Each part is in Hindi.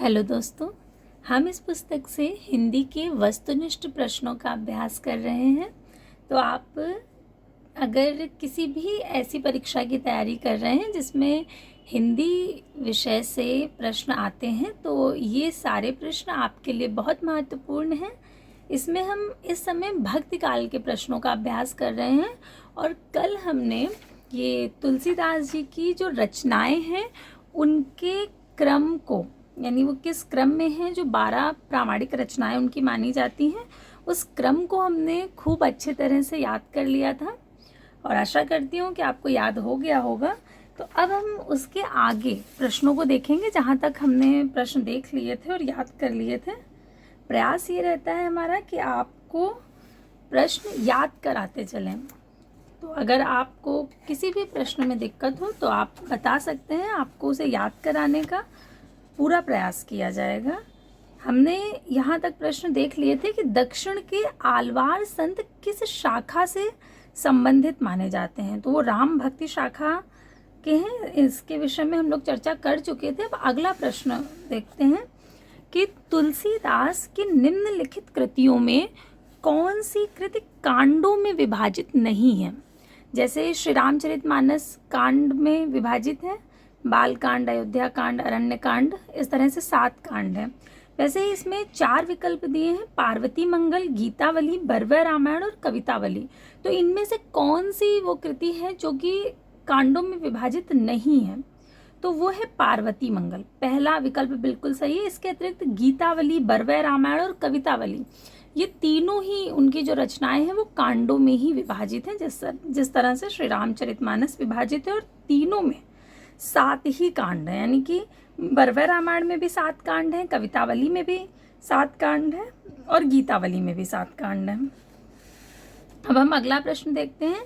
हेलो दोस्तों, हम इस पुस्तक से हिंदी के वस्तुनिष्ठ प्रश्नों का अभ्यास कर रहे हैं। तो आप अगर किसी भी ऐसी परीक्षा की तैयारी कर रहे हैं जिसमें हिंदी विषय से प्रश्न आते हैं, तो ये सारे प्रश्न आपके लिए बहुत महत्वपूर्ण हैं। इसमें हम इस समय भक्ति काल के प्रश्नों का अभ्यास कर रहे हैं और कल हमने ये तुलसीदास जी की जो रचनाएं हैं उनके क्रम को, यानी वो किस क्रम में हैं, जो 12 प्रामाणिक रचनाएं उनकी मानी जाती हैं, उस क्रम को हमने खूब अच्छे तरह से याद कर लिया था और आशा करती हूँ कि आपको याद हो गया होगा। तो अब हम उसके आगे प्रश्नों को देखेंगे जहाँ तक हमने प्रश्न देख लिए थे और याद कर लिए थे। प्रयास ये रहता है हमारा कि आपको प्रश्न याद कराते चलें। तो अगर आपको किसी भी प्रश्न में दिक्कत हो तो आप बता सकते हैं, आपको उसे याद कराने का पूरा प्रयास किया जाएगा। हमने यहाँ तक प्रश्न देख लिए थे कि दक्षिण के आलवार संत किस शाखा से संबंधित माने जाते हैं, तो वो राम भक्ति शाखा के हैं। इसके विषय में हम लोग चर्चा कर चुके थे। अब अगला प्रश्न देखते हैं कि तुलसीदास की निम्नलिखित कृतियों में कौन सी कृति कांडों में विभाजित नहीं है। जैसे श्री रामचरितमानस कांड में विभाजित है, बाल कांड, अयोध्या कांड, अरण्य कांड, इस तरह से 7 कांड हैं। वैसे ही इसमें 4 विकल्प दिए हैं, पार्वती मंगल, गीतावली, बरवै रामायण और कवितावली। तो इनमें से कौन सी वो कृति है जो कि कांडों में विभाजित नहीं है, तो वो है पार्वती मंगल। पहला विकल्प बिल्कुल सही है। इसके अतिरिक्त गीतावली, बरवै रामायण और कवितावली, ये तीनों ही उनकी जो रचनाएं हैं वो कांडों में ही विभाजित हैं, जिस तरह से श्री रामचरितमानस विभाजित है। और तीनों में 7 ही कांड हैं, यानी कि बरवै रामायण में भी 7 कांड हैं, कवितावली में भी 7 कांड हैं और गीतावली में भी 7 कांड हैं। अब हम अगला प्रश्न देखते हैं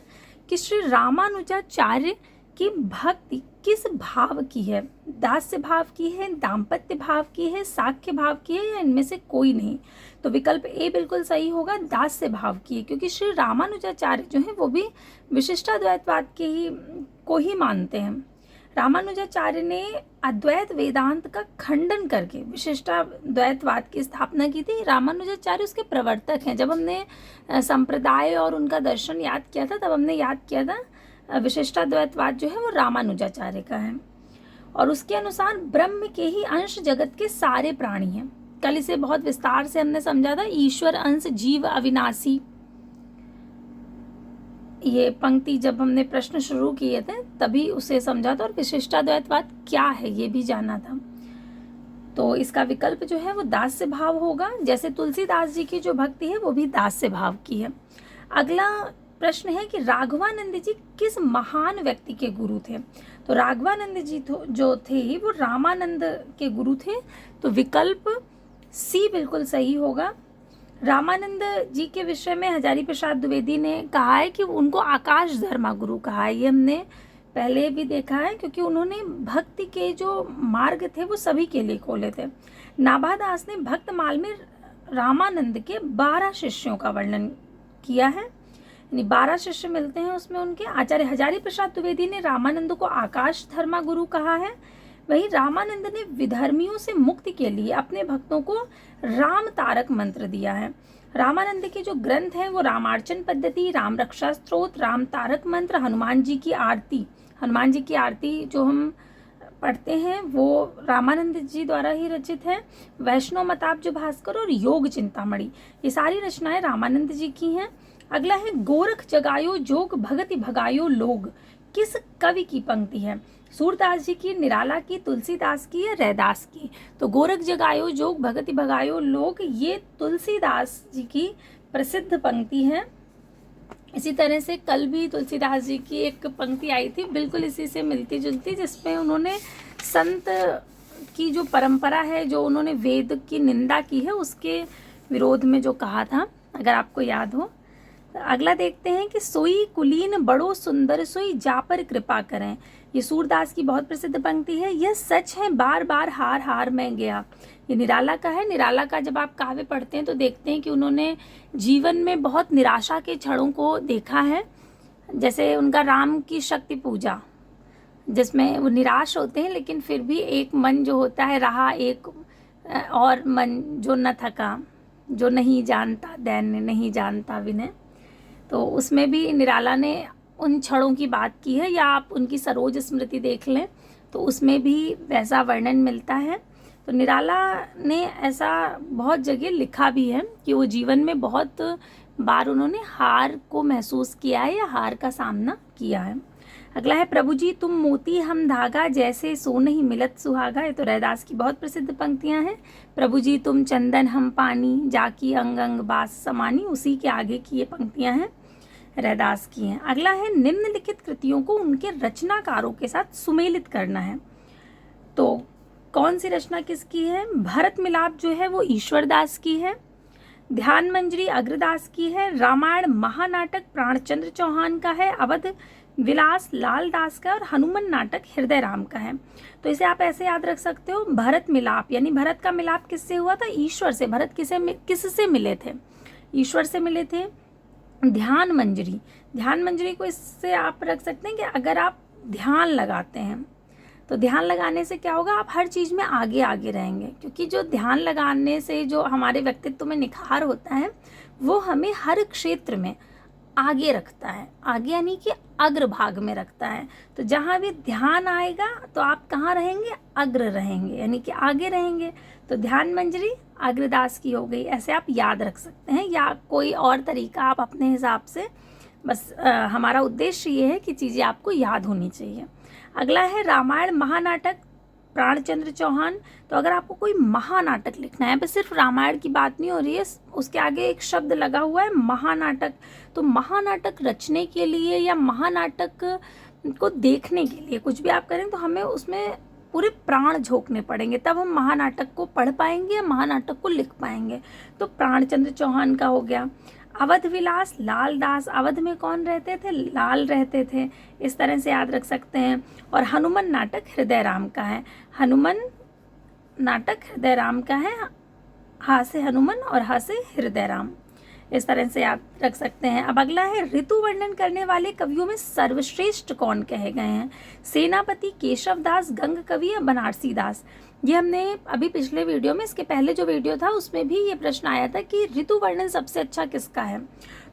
कि श्री रामानुजाचार्य की भक्ति किस भाव की है। दास्य भाव की है, दाम्पत्य भाव की है, साख्य भाव की है, या इनमें से कोई नहीं। तो विकल्प ए बिल्कुल सही होगा, दास्य भाव की है, क्योंकि श्री रामानुजाचार्य जो है वो भी विशिष्टाद्वैतवाद के ही को ही मानते हैं। रामानुजाचार्य ने अद्वैत वेदांत का खंडन करके विशिष्टाद्वैतवाद की स्थापना की थी। रामानुजाचार्य उसके प्रवर्तक हैं। जब हमने संप्रदाय और उनका दर्शन याद किया था, तब हमने याद किया था विशिष्टाद्वैतवाद जो है वो रामानुजाचार्य का है और उसके अनुसार ब्रह्म के ही अंश जगत के सारे प्राणी हैं। कल इसे बहुत विस्तार से हमने समझा था, ईश्वर अंश जीव अविनाशी। ये पंक्ति जब हमने प्रश्न शुरू किए थे तभी उसे समझा था और विशिष्टाद्वैतवाद क्या है ये भी जाना था। तो इसका विकल्प जो है वो दास्य भाव होगा। जैसे तुलसीदास जी की जो भक्ति है वो भी दास्य भाव की है। अगला प्रश्न है कि राघवानंद जी किस महान व्यक्ति के गुरु थे। तो राघवानंद जी जो थे वो रामानंद के गुरु थे। तो विकल्प सी बिल्कुल सही होगा। रामानंद जी के विषय में हजारी प्रसाद द्विवेदी ने कहा है कि उनको आकाश धर्मा गुरु कहा है। ये हमने पहले भी देखा है, क्योंकि उन्होंने भक्ति के जो मार्ग थे वो सभी के लिए खोले थे। नाभादास ने भक्तमाल में रामानंद के 12 शिष्यों का वर्णन किया है, यानी 12 शिष्य मिलते हैं उसमें उनके। आचार्य हजारी प्रसाद द्विवेदी ने रामानंद को आकाश धर्मा गुरु कहा है। वहीं रामानंद ने विधर्मियों से मुक्ति के लिए अपने भक्तों को राम तारक मंत्र दिया है। रामानंद के जो ग्रंथ हैं वो रामार्चन पद्धति, राम रक्षा स्तोत्र, राम तारक मंत्र, हनुमान जी की आरती जो हम पढ़ते हैं वो रामानंद जी द्वारा ही रचित है। वैष्णव मताब्ज भास्कर और योग चिंतामणि, ये सारी रचनाएं रामानंद जी की हैं। अगला है गोरख जगायो जोग भगति भगायो लोग, किस कवि की पंक्ति है। सूरदास जी की, निराला की, तुलसीदास की या रैदास की। तो गोरख जगायो जोग भगति भगायो लोग, ये तुलसीदास जी की प्रसिद्ध पंक्ति है। इसी तरह से कल भी तुलसीदास जी की एक पंक्ति आई थी बिल्कुल इसी से मिलती जुलती, जिसमें उन्होंने संत की जो परंपरा है, जो उन्होंने वेद की निंदा की है, उसके विरोध में जो कहा था, अगर आपको याद हो। अगला देखते हैं कि सोई कुलीन बड़ो सुंदर सोई जा पर कृपा करें। ये सूरदास की बहुत प्रसिद्ध पंक्ति है। यह सच है बार बार हार हार में गया, ये निराला का है। निराला का जब आप काव्य पढ़ते हैं तो देखते हैं कि उन्होंने जीवन में बहुत निराशा के क्षणों को देखा है। जैसे उनका राम की शक्ति पूजा, जिसमें वो निराश होते हैं लेकिन फिर भी एक मन जो होता है रहा, एक और मन जो न थका, जो नहीं जानता दैन्य, नहीं जानता विनय। तो उसमें भी निराला ने उन क्षणों की बात की है, या आप उनकी सरोज स्मृति देख लें तो उसमें भी वैसा वर्णन मिलता है। तो निराला ने ऐसा बहुत जगह लिखा भी है कि वो जीवन में बहुत बार उन्होंने हार को महसूस किया है या हार का सामना किया है। अगला है, प्रभु जी तुम मोती हम धागा, जैसे सो नहीं मिलत सुहागा। ये तो रैदास की बहुत प्रसिद्ध पंक्तियां हैं। प्रभु जी तुम चंदन हम पानी, जाकी अंग अंग बास समानी, उसी के आगे की ये पंक्तियां हैं, रैदास की हैं। अगला है, निम्नलिखित कृतियों को उनके रचनाकारों के साथ सुमेलित करना है। तो कौन सी रचना किसकी है? भरत मिलाप जो है वो ईश्वर दास की है, ध्यान मंजरी अग्रदास की है, रामायण महानाटक प्राणचंद्र चौहान का है, अवध विलास लाल दास का, और हनुमान नाटक हृदय राम का है। तो इसे आप ऐसे याद रख सकते हो, भरत मिलाप यानी भरत का मिलाप किससे हुआ था? ईश्वर से। भरत किससे मिले थे? ईश्वर से मिले थे। ध्यान मंजरी, ध्यान मंजरी को इससे आप रख सकते हैं कि अगर आप ध्यान लगाते हैं तो ध्यान लगाने से क्या होगा? आप हर चीज़ में आगे आगे रहेंगे, क्योंकि जो ध्यान लगाने से जो हमारे व्यक्तित्व में निखार होता है वो हमें हर क्षेत्र में आगे रखता है। आगे यानी कि अग्रभाग में रखता है। तो जहाँ भी ध्यान आएगा तो आप कहाँ रहेंगे? अग्र रहेंगे, यानी कि आगे रहेंगे। तो ध्यान मंजरी अग्रदास की हो गई, ऐसे आप याद रख सकते हैं, या कोई और तरीका आप अपने हिसाब से, बस हमारा उद्देश्य ये है कि चीज़ें आपको याद होनी चाहिए। अगला है, रामायण महानाटक प्राणचंद्र चौहान। तो अगर आपको कोई महानाटक लिखना है, बस सिर्फ रामायण की बात नहीं हो रही है, उसके आगे एक शब्द लगा हुआ है महानाटक। तो महानाटक रचने के लिए या महानाटक को देखने के लिए कुछ भी आप करें तो हमें उसमें पूरे प्राण झोंकने पड़ेंगे, तब हम महानाटक को पढ़ पाएंगे या महानाटक को लिख पाएंगे। तो प्राणचंद्र चौहान का हो गया। अवध विलास लाल दास, अवध में कौन रहते थे? लाल रहते थे, इस तरह से याद रख सकते हैं। और हनुमान नाटक हृदय राम का है, हनुमान नाटक हृदय राम का है, हा से हनुमान और हा से हृदय राम, इस तरह से याद रख सकते हैं। अब अगला है, ऋतु वर्णन करने वाले कवियों में सर्वश्रेष्ठ कौन कहे गए हैं? सेनापति, केशव दास, गंग कवि या बनारसी दास। ये हमने अभी पिछले वीडियो में, इसके पहले जो वीडियो था उसमें भी ये प्रश्न आया था कि ऋतु वर्णन सबसे अच्छा किसका है?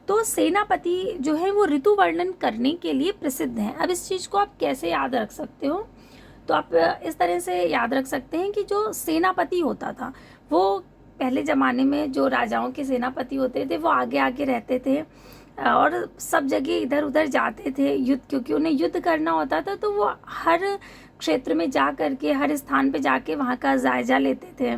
तो सेनापति जो है वो ऋतु वर्णन करने के लिए प्रसिद्ध हैं। अब इस चीज़ को आप कैसे याद रख सकते हो? तो आप इस तरह से याद रख सकते हैं कि जो सेनापति होता था, वो पहले ज़माने में जो राजाओं के सेनापति होते थे वो आगे आगे रहते थे और सब जगह इधर उधर जाते थे युद्ध, क्योंकि उन्हें युद्ध करना होता था। तो वो हर क्षेत्र में जा कर के, हर स्थान पे जाके वहाँ का जायजा लेते थे,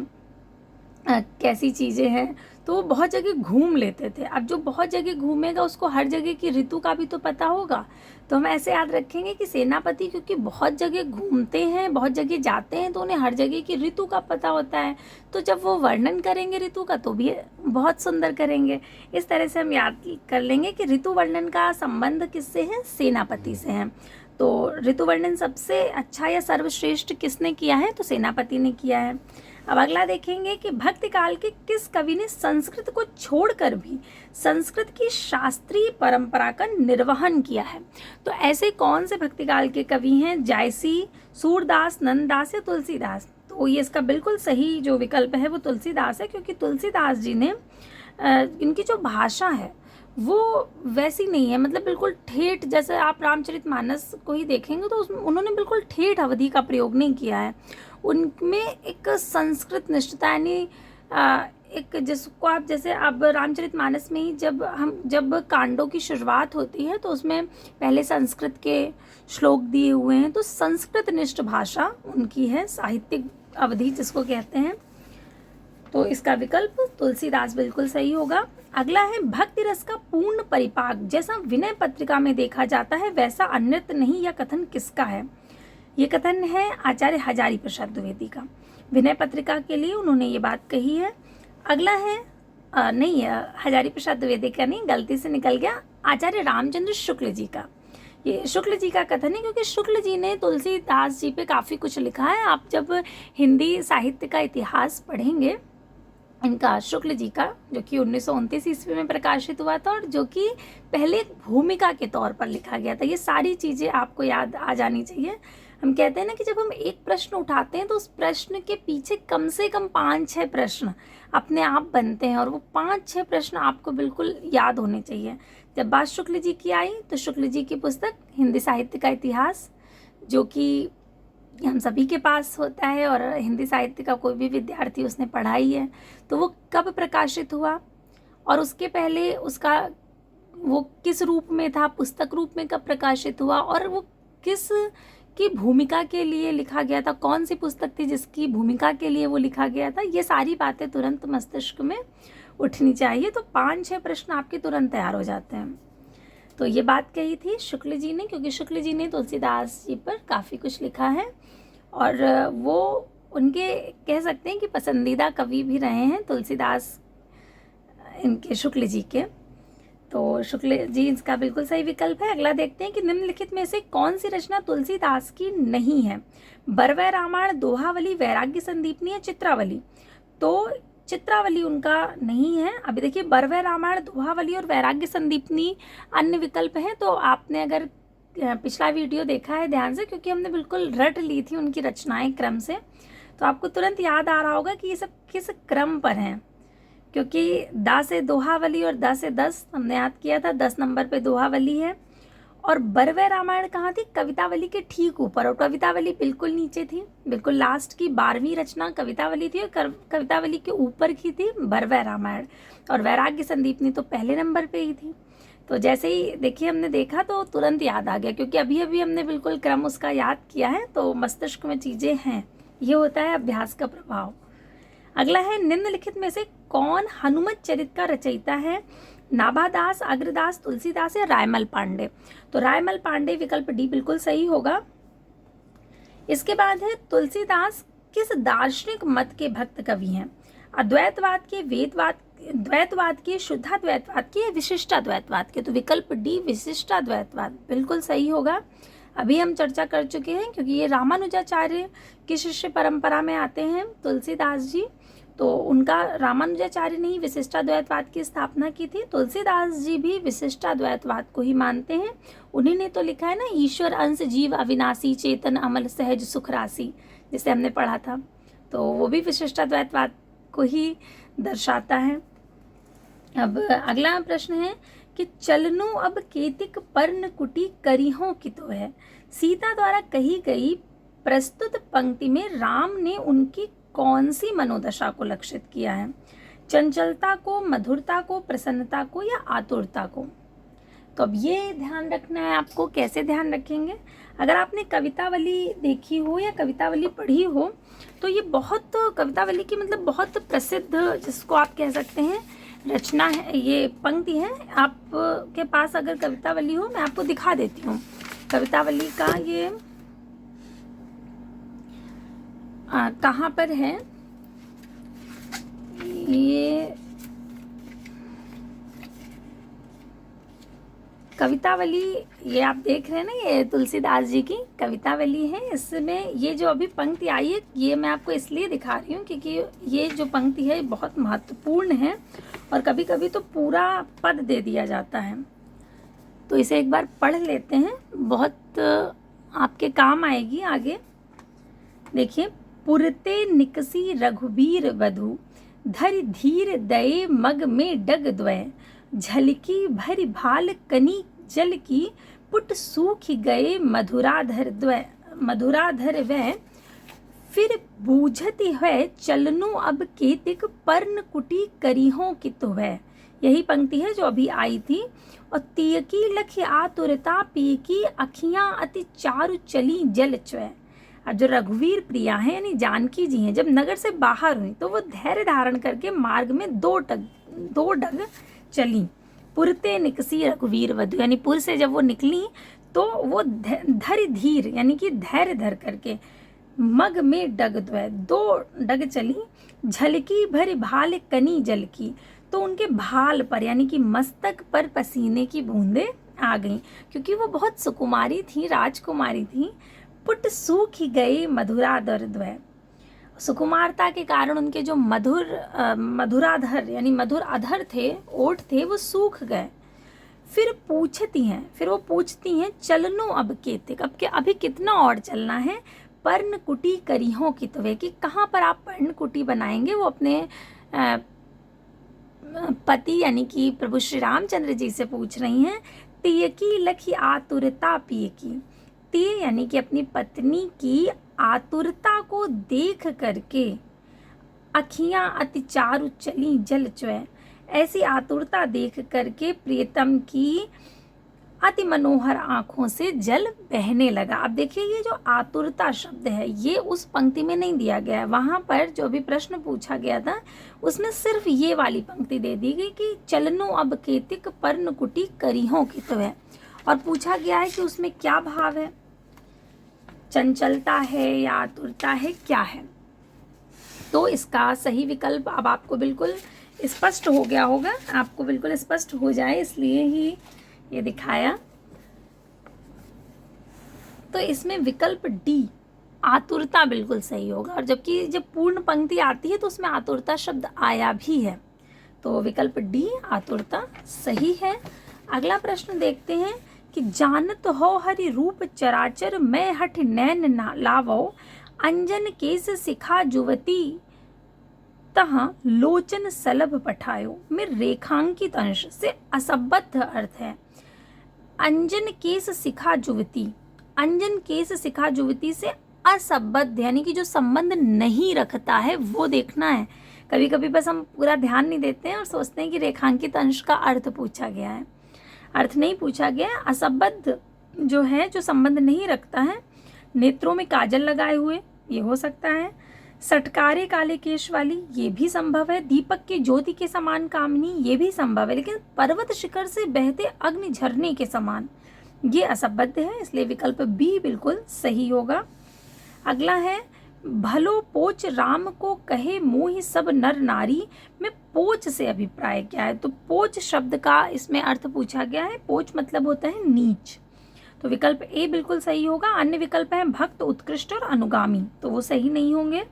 कैसी चीज़ें हैं, तो वो बहुत जगह घूम लेते थे। अब जो बहुत जगह घूमेगा उसको हर जगह की ऋतु का भी तो पता होगा। तो हम ऐसे याद रखेंगे कि सेनापति क्योंकि बहुत जगह घूमते हैं, बहुत जगह जाते हैं, तो उन्हें हर जगह की ऋतु का पता होता है। तो जब वो वर्णन करेंगे ऋतु का तो भी बहुत सुंदर करेंगे। इस तरह से हम याद कर लेंगे कि ऋतु वर्णन का संबंध किससे है? सेनापति से है। तो ऋतु वर्णन सबसे अच्छा या सर्वश्रेष्ठ किसने किया है? तो सेनापति ने किया है। अब अगला देखेंगे कि भक्ति काल के किस कवि ने संस्कृत को छोड़कर भी संस्कृत की शास्त्रीय परंपरा का निर्वहन किया है? तो ऐसे कौन से भक्ति काल के कवि हैं? जायसी, सूरदास, नंददास या तुलसीदास? तो ये इसका बिल्कुल सही जो विकल्प है वो तुलसीदास है, क्योंकि तुलसीदास जी ने इनकी जो भाषा है वो वैसी नहीं है, मतलब बिल्कुल ठेठ, जैसे आप रामचरितमानस को ही देखेंगे तो उसमें उन्होंने बिल्कुल ठेठ अवधि का प्रयोग नहीं किया है। उनमें एक संस्कृत निष्ठता, यानी एक जिसको आप, जैसे अब रामचरितमानस में ही जब कांडों की शुरुआत होती है तो उसमें पहले संस्कृत के श्लोक दिए हुए हैं, तो संस्कृत निष्ठ भाषा उनकी है, साहित्यिक अवधि जिसको कहते हैं। तो इसका विकल्प तुलसीदास बिल्कुल सही होगा। अगला है, भक्ति रस का पूर्ण परिपाक जैसा विनय पत्रिका में देखा जाता है वैसा अन्यत्र नहीं, यह कथन किसका है? ये कथन है आचार्य हजारी प्रसाद द्विवेदी का। विनय पत्रिका के लिए उन्होंने ये बात कही है। अगला है हजारी प्रसाद द्विवेदी का नहीं, गलती से निकल गया, आचार्य रामचंद्र शुक्ल जी का। ये शुक्ल जी का कथन है, क्योंकि शुक्ल जी ने तुलसीदास जी पे काफ़ी कुछ लिखा है। आप जब हिंदी साहित्य का इतिहास पढ़ेंगे इनका, शुक्ल जी का, जो कि 1929 ईस्वी में प्रकाशित हुआ था और जो कि पहले एक भूमिका के तौर पर लिखा गया था, ये सारी चीज़ें आपको याद आ जानी चाहिए। हम कहते हैं ना कि जब हम एक प्रश्न उठाते हैं तो उस प्रश्न के पीछे कम से कम 5-6 प्रश्न अपने आप बनते हैं, और वो 5-6 प्रश्न आपको बिल्कुल याद होने चाहिए। जब बात शुक्ल जी की आई तो शुक्ल जी की पुस्तक हिंदी साहित्य का इतिहास, जो कि हम सभी के पास होता है और हिंदी साहित्य का कोई भी विद्यार्थी उसने पढ़ा ही है, तो वो कब प्रकाशित हुआ और उसके पहले उसका वो किस रूप में था, पुस्तक रूप में कब प्रकाशित हुआ, और वो किस की भूमिका के लिए लिखा गया था, कौन सी पुस्तक थी जिसकी भूमिका के लिए वो लिखा गया था, ये सारी बातें तुरंत मस्तिष्क में उठनी चाहिए। तो 5-6 प्रश्न आपके तुरंत तैयार हो जाते हैं। तो ये बात कही थी शुक्ल जी ने, क्योंकि शुक्ल जी ने तुलसीदास जी पर काफ़ी कुछ लिखा है और वो उनके कह सकते हैं कि पसंदीदा कवि भी रहे हैं तुलसीदास, इनके शुक्ल जी के। तो शुक्ल जी इसका बिल्कुल सही विकल्प है। अगला देखते हैं कि निम्नलिखित में से कौन सी रचना तुलसीदास की नहीं है। बरवै रामायण, दोहावली, वैराग्य संदीपनी या चित्रावली। तो चित्रावली उनका नहीं है। अभी देखिए, बरवै रामायण, दोहावली और वैराग्य संदीपनी अन्य विकल्प हैं। तो आपने अगर पिछला वीडियो देखा है ध्यान से, क्योंकि हमने बिल्कुल रट ली थी उनकी रचनाएं क्रम से, तो आपको तुरंत याद आ रहा होगा कि ये सब किस क्रम पर हैं। क्योंकि दा से दोहावली और दा से 10 हमने याद किया था, 10 नंबर पे दोहावली है। और बरवै रामायण कहाँ थी? कवितावली के ठीक ऊपर, और कवितावली बिल्कुल नीचे थी, बिल्कुल लास्ट की 12वीं रचना कवितावली थी, और कवितावली के ऊपर की थी बरवै रामायण। और वैराग्य संदीपनी तो पहले नंबर पे ही थी। तो जैसे ही देखिए हमने देखा तो तुरंत याद आ गया, क्योंकि अभी अभी हमने बिल्कुल क्रम उसका याद किया है, तो मस्तिष्क में चीज़ें हैं। ये होता है अभ्यास का प्रभाव। अगला है, निम्नलिखित में से कौन हनुमत चरित का रचयिता है? नाभादास, अग्रदास, तुलसीदास या रायमल पांडे। तो रायमल पांडे विकल्प डी बिल्कुल सही होगा। इसके बाद है, तुलसीदास किस दार्शनिक मत के भक्त कवि हैं? अद्वैतवाद के, वेदवाद, द्वैतवाद के, शुद्धाद्वैतवाद के या विशिष्टाद्वैतवाद के। तो विकल्प डी विशिष्टाद्वैतवाद बिल्कुल सही होगा। अभी हम चर्चा कर चुके हैं, क्योंकि ये रामानुजाचार्य की शिष्य परंपरा में आते हैं तुलसीदास जी, तो उनका रामानुजाचार्य ने ही विशिष्टाद्वैतवाद की स्थापना की थी। तुलसीदास जी भी विशिष्टाद्वैतवाद को ही मानते हैं। उन्हीं ने तो लिखा है ना, ईश्वर अंश जीव अविनाशी, चेतन अमल सहज सुख राशि, जिसे हमने पढ़ा था, तो वो भी विशिष्टाद्वैतवाद को ही दर्शाता है। अब अगला प्रश्न है कि चलनु अब केतिक पर्ण कुटी करिहों की तो है। सीता द्वारा कही गई प्रस्तुत पंक्ति में राम ने उनकी कौन सी मनोदशा को लक्षित किया है? चंचलता को, मधुरता को, प्रसन्नता को या आतुरता को। तो अब ये ध्यान रखना है आपको। कैसे ध्यान रखेंगे? अगर आपने कवितावली देखी हो या कवितावली पढ़ी हो, तो ये बहुत, कवितावली की मतलब बहुत प्रसिद्ध, जिसको आप कह सकते हैं रचना है, ये पंक्ति है। आपके पास अगर कवितावली हो, मैं आपको दिखा देती हूँ कवितावली का ये कहाँ पर है। ये कवितावली, ये आप देख रहे हैं ना, ये तुलसीदास जी की कवितावली है। इसमें ये जो अभी पंक्ति आई है, ये मैं आपको इसलिए दिखा रही हूँ क्योंकि ये जो पंक्ति है बहुत महत्वपूर्ण है, और कभी कभी तो पूरा पद दे दिया जाता है। तो इसे एक बार पढ़ लेते हैं, बहुत आपके काम आएगी आगे। देखिए, पुरते निकसी रघुबीर वधु, धरि धीर दये मग में डग द्वय, झलकी भरि भाल कनी जल की, पुट सूख गए मधुराधर वै, फिर बूझती है चलनु अब केतिक पर्ण कुटी करिहों की तो है। यही पंक्ति है जो अभी आई थी। और तियकी लखि आतुरता पीकी, अखियां अति चारु चली जल च्वै। अब जो रघुवीर प्रिया हैं यानी जानकी जी हैं, जब नगर से बाहर हुई तो वो धैर्य धारण करके मार्ग में दो डग चली। पुरते निकसी रघुवीर वधु, यानी पुर से जब वो निकली तो वो धरि धीर यानी कि धैर्य धर करके, मग में डग द्वय, 2 डग चली, झलकी भर भाल कनी जल की, तो उनके भाल पर यानी कि मस्तक पर पसीने की बूंदें आ गईं, क्योंकि वो बहुत सुकुमारी थी, राजकुमारी थी। पुट सूख गए मधुराधर द्वय, सुकुमारता के कारण उनके जो मधुराधर यानी मधुर अधर थे, ओठ थे, वो सूख गए। फिर वो पूछती हैं चलनो अब केतिक, अब के अभी कितना और चलना है। पर्णकुटी करिहों की तुवे, कि कहाँ पर आप पर्णकुटी बनाएंगे। वो अपने पति यानी कि प्रभु श्री रामचंद्र जी से पूछ रही हैं। तियकी लखी आतुरता पिय की, तिय यानी कि अपनी पत्नी की आतुरता को देख करके अखियां अति चारु चली जल च्वै, ऐसी आतुरता देख करके प्रियतम की अति मनोहर आंखों से जल बहने लगा। अब देखिए ये जो आतुरता शब्द है ये उस पंक्ति में नहीं दिया गया है। वहां पर जो भी प्रश्न पूछा गया था उसमें सिर्फ ये वाली पंक्ति दे दी गई कि चलनो अब केतिक पर्णकुटी करिहों की तो है, और पूछा गया है कि उसमें क्या भाव है, चंचलता है या आतुरता है, क्या है। तो इसका सही विकल्प अब आपको बिल्कुल स्पष्ट हो गया होगा, आपको बिल्कुल स्पष्ट हो जाए इसलिए ही ये दिखाया। तो इसमें विकल्प डी आतुरता बिल्कुल सही होगा, और जबकि जब पूर्ण पंक्ति आती है तो उसमें आतुरता शब्द आया भी है, तो विकल्प डी आतुरता सही है। अगला प्रश्न देखते हैं कि जानत हो हरि रूप चराचर मैं हठ नैन लावो, अंजन केस सिखा जुवती तहाँ लोचन सलभ पठायो में रेखांकित अंश से असंबद्ध अर्थ है। अंजन केस सिखा जुवती, अंजन केस सिखा जुवती से असंबद्ध यानी कि जो संबंध नहीं रखता है वो देखना है। कभी कभी बस हम पूरा ध्यान नहीं देते हैं और सोचते हैं कि रेखांकित अंश का अर्थ पूछा गया है, अर्थ नहीं पूछा गया है। असंबद्ध जो है, जो संबंध नहीं रखता है। नेत्रों में काजल लगाए हुए, ये हो सकता है। सटकारे काले केश वाली, ये भी संभव है। दीपक की ज्योति के समान कामनी, ये भी संभव है। लेकिन पर्वत शिखर से बहते अग्नि झरने के समान, ये असंबद्ध है, इसलिए विकल्प बी बिल्कुल सही होगा। अगला है भलो पोच राम को कहे मोहि सब नर नारी, में पोच से अभिप्राय क्या है। तो पोच शब्द का इसमें अर्थ पूछा गया है। पोच मतलब होता है नीच, तो विकल्प ए बिल्कुल सही होगा। अन्य विकल्प है भक्त, उत्कृष्ट और अनुगामी, तो वो सही नहीं होंगे।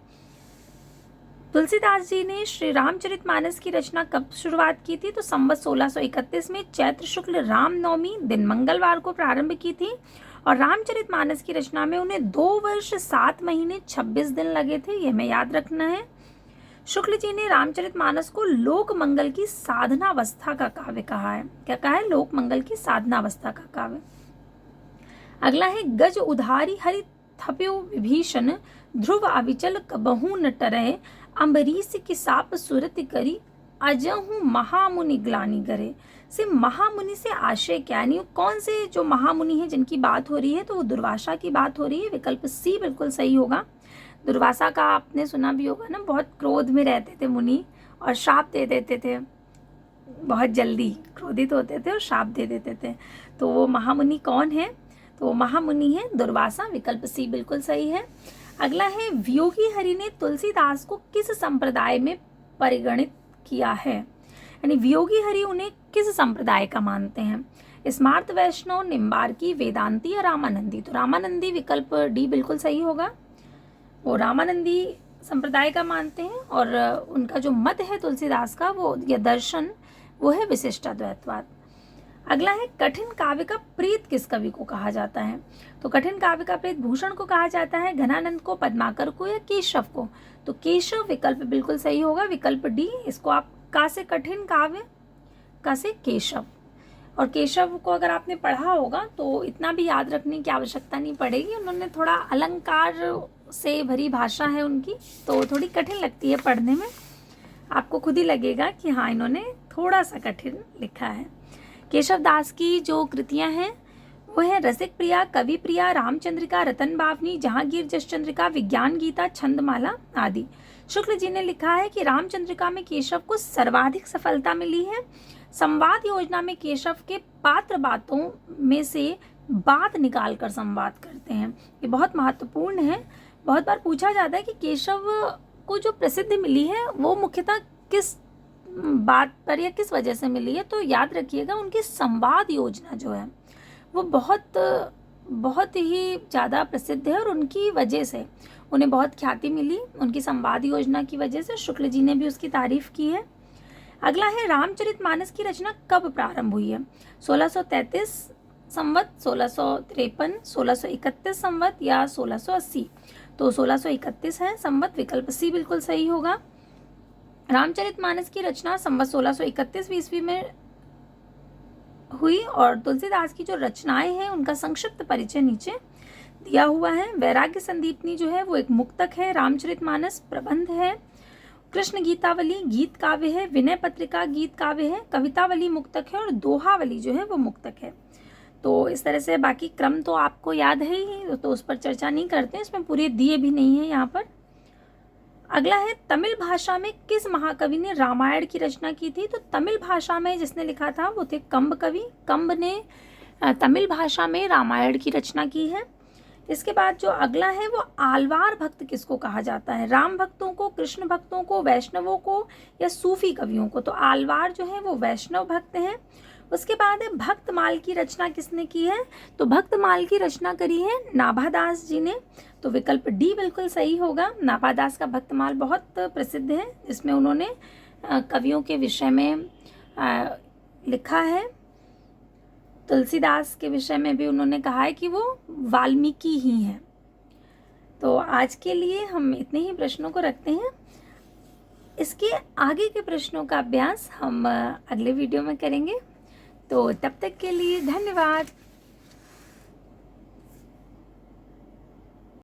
तुलसीदास जी ने श्री रामचरितमानस की रचना कब शुरुआत की थी, तो संवत 1631 में चैत्र शुक्ल रामनवमी दिन मंगलवार को प्रारंभ की थी, और रामचरितमानस की रचना में उन्हें 2 वर्ष 7 महीने 26 दिन लगे थे, ये हमें याद रखना है। शुक्ल जी ने रामचरितमानस को लोक मंगल की साधनावस्था का काव्य कहा है। क्या कहा है? लोक मंगल की साधनावस्था का काव्य। अगला है गज उधारी हरि थप्यो विभीषण, ध्रुव अविचल कबहू न टरय, अम्बरीश की साप सुरति करी, अजहू महामुनि ग्लानि करे। से महामुनि से आशय क्या, यानी कौन से जो महामुनि है जिनकी बात हो रही है, तो वो दुर्वासा की बात हो रही है। विकल्प सी बिल्कुल सही होगा। दुर्वासा का आपने सुना भी होगा ना, बहुत क्रोध में रहते थे मुनि और श्राप दे देते थे, बहुत जल्दी क्रोधित होते थे और श्राप दे देते थे। तो वो महामुनि कौन है, तो महामुनि है दुर्वासा। विकल्प सी बिल्कुल सही है। अगला है वियोगी हरि ने तुलसीदास को किस संप्रदाय में परिगणित किया है, यानी वियोगी हरि उन्हें किस संप्रदाय का मानते हैं। स्मार्त वैष्णव, निम्बार्की, वेदांती या रामानंदी। तो रामानंदी विकल्प डी बिल्कुल सही होगा। वो रामानंदी संप्रदाय का मानते हैं, और उनका जो मत है तुलसीदास का वो या दर्शन वो है विशिष्टाद्वैतवाद। अगला है कठिन काव्य का प्रीत किस कवि को कहा जाता है। तो कठिन काव्य का प्रीत भूषण को कहा जाता है, घनानंद को, पद्माकर को या केशव को। तो केशव विकल्प बिल्कुल सही होगा। विकल्प डी, इसको आप का से कठिन काव्य, का से केशव। और केशव को अगर आपने पढ़ा होगा तो इतना भी याद रखने की आवश्यकता नहीं पड़ेगी। उन्होंने थोड़ा अलंकार से भरी भाषा है उनकी, तो थोड़ी कठिन लगती है पढ़ने में। आपको खुद ही लगेगा कि हाँ इन्होंने थोड़ा सा कठिन लिखा है। केशव दास की जो कृतियां हैं वो है रसिक प्रिया, कवि प्रिया, रामचंद्रिका, रतन बावनी, जहांगीर जसचंद्रिका, विज्ञान गीता, छंदमाला आदि। शुक्ल जी ने लिखा है कि रामचंद्रिका में केशव को सर्वाधिक सफलता मिली है। संवाद योजना में केशव के पात्र बातों में से बात निकाल कर संवाद करते हैं, ये बहुत महत्वपूर्ण है। बहुत बार पूछा जाता है कि केशव को जो प्रसिद्धि मिली है वो मुख्यतः किस बात पर या किस वजह से मिली है। तो याद रखिएगा उनकी संवाद योजना जो है वो बहुत ही ज़्यादा प्रसिद्ध है, और उनकी वजह से उन्हें बहुत ख्याति मिली, उनकी संवाद योजना की वजह से। शुक्ल जी ने भी उसकी तारीफ की है। अगला है रामचरितमानस की रचना कब प्रारंभ हुई है? 1633 संवत, 1653, 1631 संवत या 1680? तो 1631 है संवत, विकल्प सी बिल्कुल सही होगा। रामचरितमानस की रचना संवत 1631 ईस्वी में हुई और तुलसीदास की जो रचनाएं हैं उनका संक्षिप्त परिचय नीचे दिया हुआ है। वैराग्य संदीपनी जो है वो एक मुक्तक है, रामचरितमानस प्रबंध है, कृष्ण गीतावली गीत काव्य है, विनय पत्रिका गीत काव्य है, कवितावली मुक्तक है और दोहावली जो है वो मुक्तक है। तो इस तरह से बाकी क्रम तो आपको याद है ही, तो उस पर चर्चा नहीं करते हैं, इसमें पूरे दिए भी नहीं है यहाँ पर। अगला है तमिल भाषा में किस महाकवि ने रामायण की रचना की थी? तो तमिल भाषा में जिसने लिखा था वो थे कंब कवि। कंब ने तमिल भाषा में रामायण की रचना की है। इसके बाद जो अगला है वो आलवार भक्त किसको कहा जाता है? राम भक्तों को, कृष्ण भक्तों को, वैष्णवों को या सूफी कवियों को? तो आलवार जो है वो वैष्णव भक्त हैं। उसके बाद है भक्तमाल की रचना किसने की है? तो भक्तमाल की रचना करी है नाभादास जी ने। तो विकल्प डी बिल्कुल सही होगा। नाभादास का भक्तमाल बहुत प्रसिद्ध है, जिसमें उन्होंने कवियों के विषय में लिखा है। तुलसीदास के विषय में भी उन्होंने कहा है कि वो वाल्मीकि ही हैं। तो आज के लिए हम इतने ही प्रश्नों को रखते हैं। इसके आगे के प्रश्नों का अभ्यास हम अगले वीडियो में करेंगे। तो तब तक के लिए धन्यवाद।